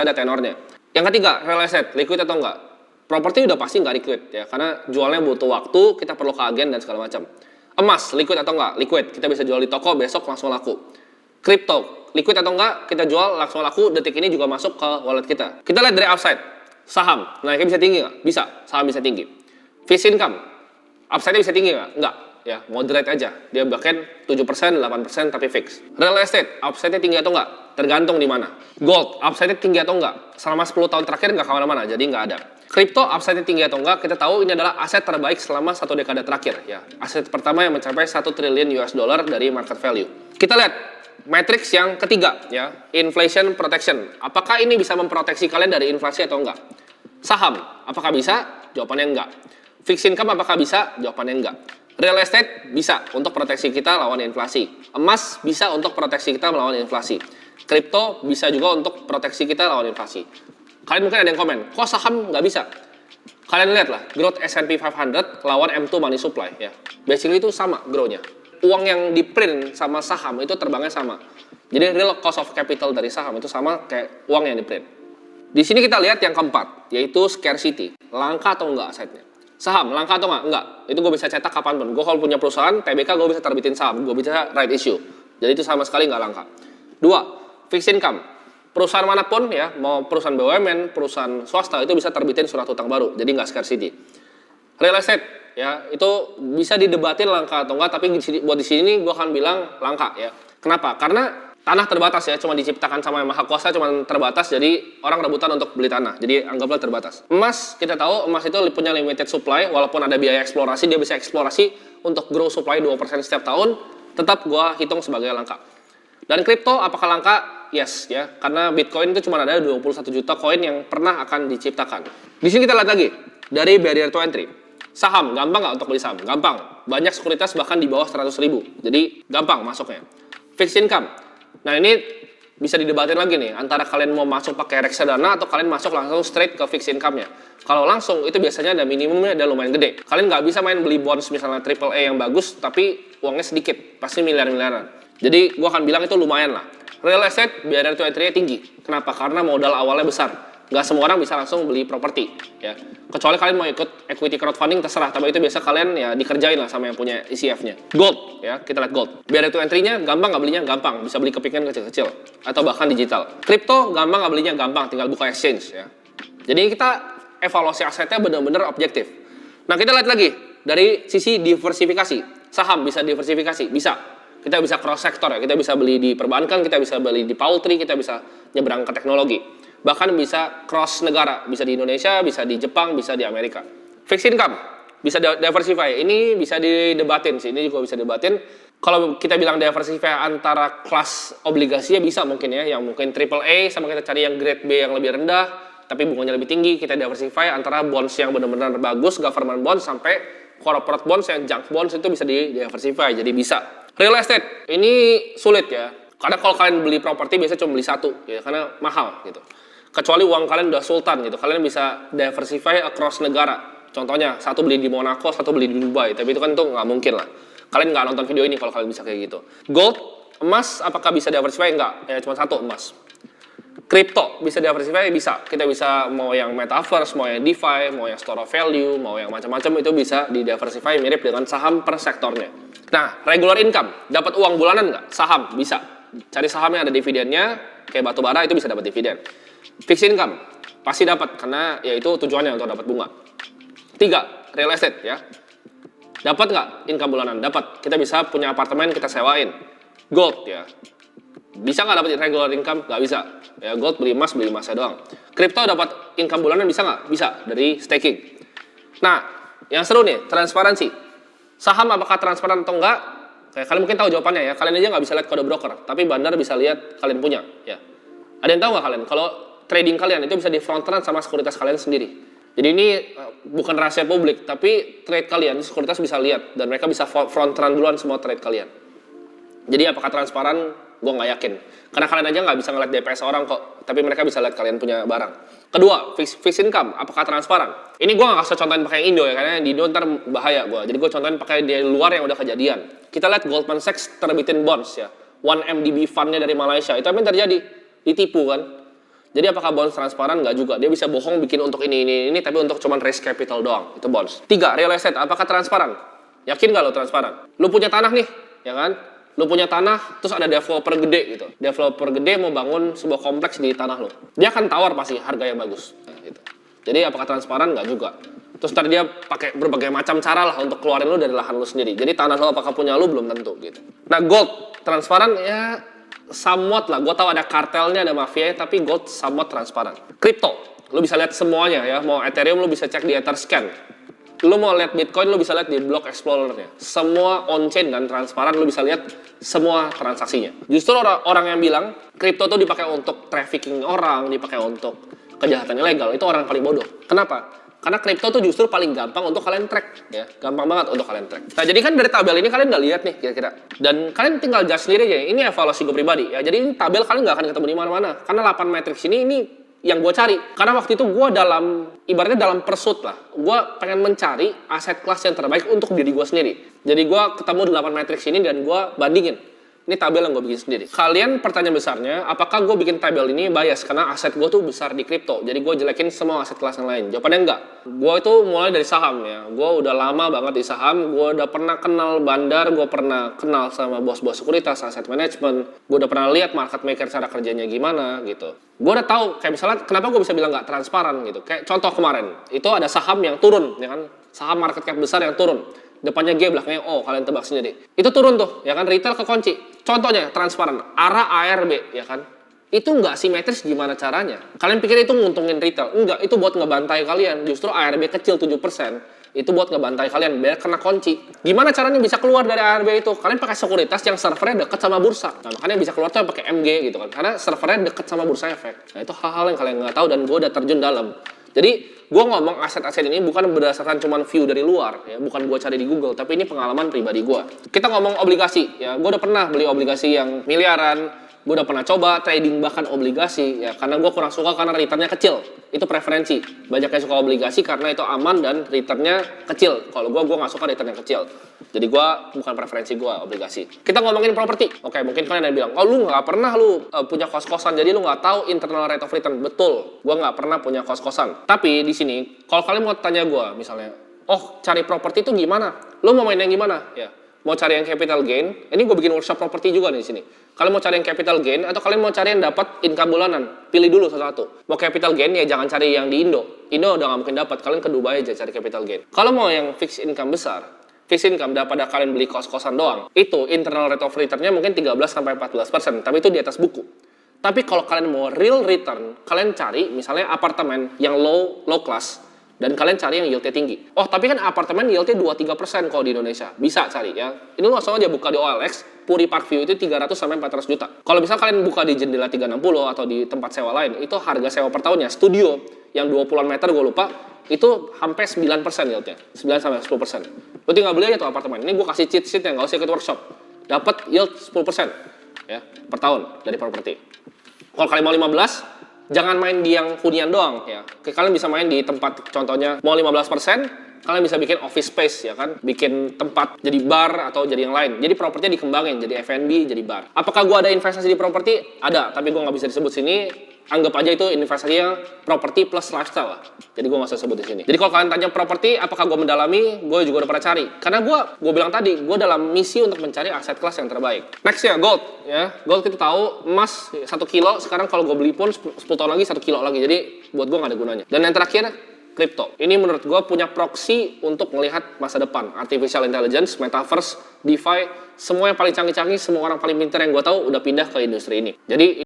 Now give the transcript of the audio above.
ada tenornya. Yang ketiga, real estate, liquid atau enggak? Properti udah pasti nggak liquid ya, karena jualnya butuh waktu, kita perlu ke agen dan segala macam. Emas, liquid atau enggak? Liquid, kita bisa jual di toko, besok langsung laku. Crypto, liquid atau enggak? Kita jual langsung laku, detik ini juga masuk ke wallet kita. Kita lihat dari upside, saham, naiknya bisa tinggi nggak? Bisa, saham bisa tinggi. Fixed income, upside-nya bisa tinggi nggak? Enggak, ya moderate aja. Dia bahkan 7%, 8% tapi fix. Real estate, upside-nya tinggi atau enggak? Tergantung di mana. Gold, upside-nya tinggi atau enggak? Selama 10 tahun terakhir nggak kemana-mana, jadi nggak ada. Kripto, upside-nya tinggi atau enggak? Kita tahu ini adalah aset terbaik selama 1 dekade terakhir. Ya, aset pertama yang mencapai 1 triliun US dollar dari market value. Kita lihat matrix yang ketiga, ya, inflation protection. Apakah ini bisa memproteksi kalian dari inflasi atau enggak? Saham, apakah bisa? Jawabannya enggak. Fixed income, apakah bisa? Jawabannya enggak. Real estate bisa untuk proteksi kita lawan inflasi. Emas bisa untuk proteksi kita melawan inflasi. Kripto bisa juga untuk proteksi kita lawan inflasi. Kalian mungkin ada yang komen, kok saham nggak bisa? Kalian lihat lah, growth S&P 500 lawan M2 money supply. Ya. Basically itu sama growth-nya. Uang yang di print sama saham itu terbangnya sama. Jadi real cost of capital dari saham itu sama kayak uang yang di print. Di sini kita lihat yang keempat, yaitu scarcity. Langka atau enggak asetnya? Saham, langka atau enggak? Enggak. Itu gue bisa cetak kapanpun. Gue kalau punya perusahaan, TBK gue bisa terbitin saham. Gue bisa right issue. Jadi itu sama sekali nggak langka. 2, fixed income. Perusahaan manapun ya, mau perusahaan BUMN, perusahaan swasta itu bisa terbitin surat utang baru. Jadi nggak scarcity. Real estate, ya itu bisa didebatin langka atau enggak, tapi buat di sini gue akan bilang langka ya. Kenapa? Karena tanah terbatas ya, cuma diciptakan sama yang maha kuasa, cuma terbatas, jadi orang rebutan untuk beli tanah. Jadi anggaplah terbatas. Emas, kita tahu emas itu punya limited supply, walaupun ada biaya eksplorasi, dia bisa eksplorasi untuk grow supply 2% setiap tahun, tetap gue hitung sebagai langka. Dan kripto, apakah langka? Yes, ya, karena Bitcoin itu cuma ada 21 juta koin yang pernah akan diciptakan. Di sini kita lihat lagi, dari barrier to entry. Saham, gampang nggak untuk beli saham? Gampang. Banyak sekuritas bahkan di bawah 100 ribu. Jadi gampang masuknya. Fixed income. Nah ini bisa didebatin lagi nih, antara kalian mau masuk pakai reksadana atau kalian masuk langsung straight ke fixed income-nya. Kalau langsung itu biasanya ada minimumnya, ada lumayan gede. Kalian nggak bisa main beli bonds misalnya AAA yang bagus, tapi uangnya sedikit, pasti miliar-miliaran. Jadi gua akan bilang itu lumayan lah. Real estate, barrier to entry-nya tinggi. Kenapa? Karena modal awalnya besar. Nggak semua orang bisa langsung beli properti. Ya. Kecuali kalian mau ikut equity crowdfunding, terserah. Tapi itu biasa kalian ya dikerjain lah sama yang punya ECF-nya. Gold, ya kita lihat gold. Barrier to entry-nya gampang nggak belinya? Gampang. Bisa beli kepingan kecil-kecil. Atau bahkan digital. Crypto gampang nggak belinya? Gampang. Tinggal buka exchange. Ya. Jadi kita evaluasi asetnya benar-benar objektif. Nah kita lihat lagi. Dari sisi diversifikasi. Saham bisa diversifikasi? Bisa. Kita bisa cross sektor ya, kita bisa beli di perbankan, kita bisa beli di poultry, kita bisa nyebrang ke teknologi. Bahkan bisa cross negara, bisa di Indonesia, bisa di Jepang, bisa di Amerika. Fixed income, bisa diversify. Ini bisa didebatin sih, ini juga bisa didebatin. Kalau kita bilang diversify antara kelas obligasinya bisa mungkin ya, yang mungkin AAA sama kita cari yang grade B yang lebih rendah, tapi bunganya lebih tinggi, kita diversify antara bonds yang benar-benar bagus, government bonds, sampai corporate bonds yang junk bonds itu bisa diversify, jadi bisa. Real estate, ini sulit ya. Karena kalau kalian beli properti biasanya cuma beli satu, ya, karena mahal gitu. Kecuali uang kalian udah sultan gitu, kalian bisa diversify across negara. Contohnya, satu beli di Monaco, satu beli di Dubai. Tapi itu kan tuh nggak mungkin lah. Kalian nggak nonton video ini kalau kalian bisa kayak gitu. Gold, emas, apakah bisa diversify? Enggak, ya cuma satu emas. Crypto, bisa diversify? Bisa. Kita bisa mau yang metaverse, mau yang DeFi, mau yang store of value, mau yang macam-macam, itu bisa di-diversify mirip dengan saham per sektornya. Nah, regular income, dapat uang bulanan nggak? Saham, bisa. Cari saham yang ada dividennya, kayak batu bara itu bisa dapat dividen. Fixed income, pasti dapat, karena ya itu tujuannya untuk dapat bunga. 3, real estate ya. Dapat nggak income bulanan? Dapat. Kita bisa punya apartemen, kita sewain. Gold ya. Bisa nggak dapat regular income? Nggak bisa. Ya gold beli emasnya doang. Crypto dapat income bulanan bisa nggak? Bisa, dari staking. Nah, yang seru nih, transparansi. Saham apakah transparan atau enggak? Kayak kalian mungkin tahu jawabannya ya. Kalian aja nggak bisa lihat kode broker, tapi bandar bisa lihat kalian punya. Ya. Ada yang tahu nggak kalian? Kalau trading kalian itu bisa di front run sama sekuritas kalian sendiri. Jadi ini bukan rahasia publik, tapi trade kalian sekuritas bisa lihat dan mereka bisa front run duluan semua trade kalian. Jadi apakah transparan? Gue nggak yakin. Karena kalian aja nggak bisa ngeliat DPS orang kok, tapi mereka bisa lihat kalian punya barang. Kedua, fixed income, apakah transparan? Ini gue nggak kasih contohin pakai Indo ya, karena di Indo ntar bahaya gue. Jadi gue contohin pakai di luar yang udah kejadian. Kita lihat Goldman Sachs terbitin bonds ya, 1MDB fund-nya dari Malaysia. Itu apa yang terjadi? Ditipu kan? Jadi apakah bonds transparan? Nggak juga. Dia bisa bohong bikin untuk ini, tapi untuk cuman raise capital doang. Itu bonds. 3, real estate. Apakah transparan? Yakin nggak lo transparan? Lu punya tanah nih, ya kan? Lu punya tanah, terus ada developer gede gitu. Developer gede mau bangun sebuah kompleks di tanah lo. Dia akan tawar pasti harga yang bagus. Nah, gitu. Jadi apakah transparan? Nggak juga. Terus tadi dia pakai berbagai macam cara lah untuk keluarin lu dari lahan lu sendiri. Jadi tanah lo apakah punya lu belum tentu gitu. Nah gold, transparan ya somewhat lah, gue tahu ada kartelnya, ada mafia, tapi gold somewhat transparan. Crypto, lu bisa lihat semuanya ya, mau Ethereum lu bisa cek di Etherscan. Lu mau lihat Bitcoin lu bisa lihat di Block Explorer-nya. Semua on-chain dan transparan, lu bisa lihat semua transaksinya. Justru orang yang bilang crypto tuh dipakai untuk trafficking orang, dipakai untuk kejahatan ilegal, itu orang paling bodoh. Kenapa? Karena kripto tuh justru paling gampang untuk kalian track, ya, gampang banget untuk kalian track. Nah, jadi kan dari tabel ini kalian udah lihat nih kira-kira, dan kalian tinggal judge sendiri aja. Ini evaluasi gue pribadi, ya. Jadi ini tabel kalian nggak akan ketemu di mana-mana, karena 8 matrix ini yang gue cari. Karena waktu itu gue ibaratnya dalam pursuit lah, gue pengen mencari aset kelas yang terbaik untuk diri gue sendiri. Jadi gue ketemu 8 matrix ini dan gue bandingin. Ini tabel yang gue bikin sendiri. Kalian pertanyaan besarnya, apakah gue bikin tabel ini bias? Karena aset gue tuh besar di kripto. Jadi gue jelekin semua aset kelas yang lain. Jawabannya enggak. Gue itu mulai dari saham ya. Gue udah lama banget di saham. Gue udah pernah kenal bandar. Gue pernah kenal sama bos-bos sekuritas, aset management. Gue udah pernah lihat market maker cara kerjanya gimana gitu. Gue udah tahu kayak misalnya kenapa gue bisa bilang nggak transparan gitu. Kayak contoh kemarin. Itu ada saham yang turun, ya kan? Saham market cap besar yang turun. Depannya G, belakangnya O, kalian tebak sendiri. Itu turun tuh, ya kan, retail kekunci. Contohnya, transparan, ARA ARB, ya kan. Itu nggak simetris gimana caranya. Kalian pikir itu nguntungin retail? Enggak, itu buat ngebantai kalian. Justru ARB kecil 7%, itu buat ngebantai kalian, biar kena kunci. Gimana caranya bisa keluar dari ARB itu? Kalian pakai sekuritas yang servernya deket sama bursa. Nah, makanya bisa keluar tuh pakai MG gitu kan. Karena servernya deket sama bursa efek. Nah, itu hal-hal yang kalian nggak tahu dan gue udah terjun dalam. Jadi, gue ngomong aset-aset ini bukan berdasarkan cuman view dari luar, ya, bukan gue cari di Google, tapi ini pengalaman pribadi gue. Kita ngomong obligasi, ya, gue udah pernah beli obligasi yang miliaran, gue udah pernah coba trading bahkan obligasi, ya, karena gue kurang suka karena returnnya kecil, itu preferensi. Banyak yang suka obligasi karena itu aman dan returnnya kecil. Kalau gue nggak suka return yang kecil. Jadi gue bukan preferensi gue obligasi. Kita ngomongin properti. Oke, mungkin kalian ada yang bilang, oh lu nggak pernah punya kos-kosan, jadi lu nggak tahu internal rate of return. Betul, gue nggak pernah punya kos-kosan. Tapi di sini, kalau kalian mau tanya gue, misalnya, oh cari properti itu gimana? Lu mau main yang gimana? Ya, mau cari yang capital gain? Ini gue bikin workshop properti juga di sini. Kalian mau cari yang capital gain atau kalian mau cari yang dapat income bulanan? Pilih dulu satu-satu. Mau capital gain ya jangan cari yang di Indo. Indo udah nggak mungkin dapat. Kalian ke Dubai aja cari capital gain. Kalau mau yang fixed income besar, fixed income daripada kalian beli kos-kosan doang, itu internal rate of return-nya mungkin 13-14%, tapi itu di atas buku. Tapi kalau kalian mau real return, kalian cari misalnya apartemen yang low class, dan kalian cari yang yieldnya tinggi. Oh, tapi kan apartemen yieldnya 2-3% kalau di Indonesia. Bisa cari ya. Ini langsung aja buka di OLX, Puri Parkview itu 300-400 juta. Kalau misal kalian buka di Jendela 360 atau di tempat sewa lain, itu harga sewa per tahunnya. Studio yang 20-an meter gue lupa, itu hampir 9% yieldnya. 9-10%. Lo tinggal beli aja tuh apartemen. Ini gue kasih cheat sheet yang gak usah ikut workshop. Dapat yield 10% ya, per tahun dari properti. Kalau kalian mau 15, jangan main di yang hunian doang ya. Kalian bisa main di tempat contohnya mau 15%, kalian bisa bikin office space ya kan, bikin tempat jadi bar atau jadi yang lain. Jadi propertinya dikembangin jadi F&B, jadi bar. Apakah gua ada investasi di properti? Ada, tapi gua nggak bisa disebut sini. Anggap aja itu investasinya properti plus lifestyle lah. Jadi gue nggak usah sebut di sini. Jadi kalau kalian tanya properti, apakah gue mendalami? Gue juga udah pernah cari. Karena gue bilang tadi, gue dalam misi untuk mencari aset kelas yang terbaik. Next ya, gold. Ya, gold kita tahu emas 1 kilo. Sekarang kalau gue beli pun 10 tahun lagi 1 kilo lagi. Jadi buat gue nggak ada gunanya. Dan yang terakhir, kripto. Ini menurut gue punya proxy untuk melihat masa depan. Artificial intelligence, metaverse, DeFi, semua yang paling canggih-canggih, semua orang paling pintar yang gue tahu udah pindah ke industri ini. Jadi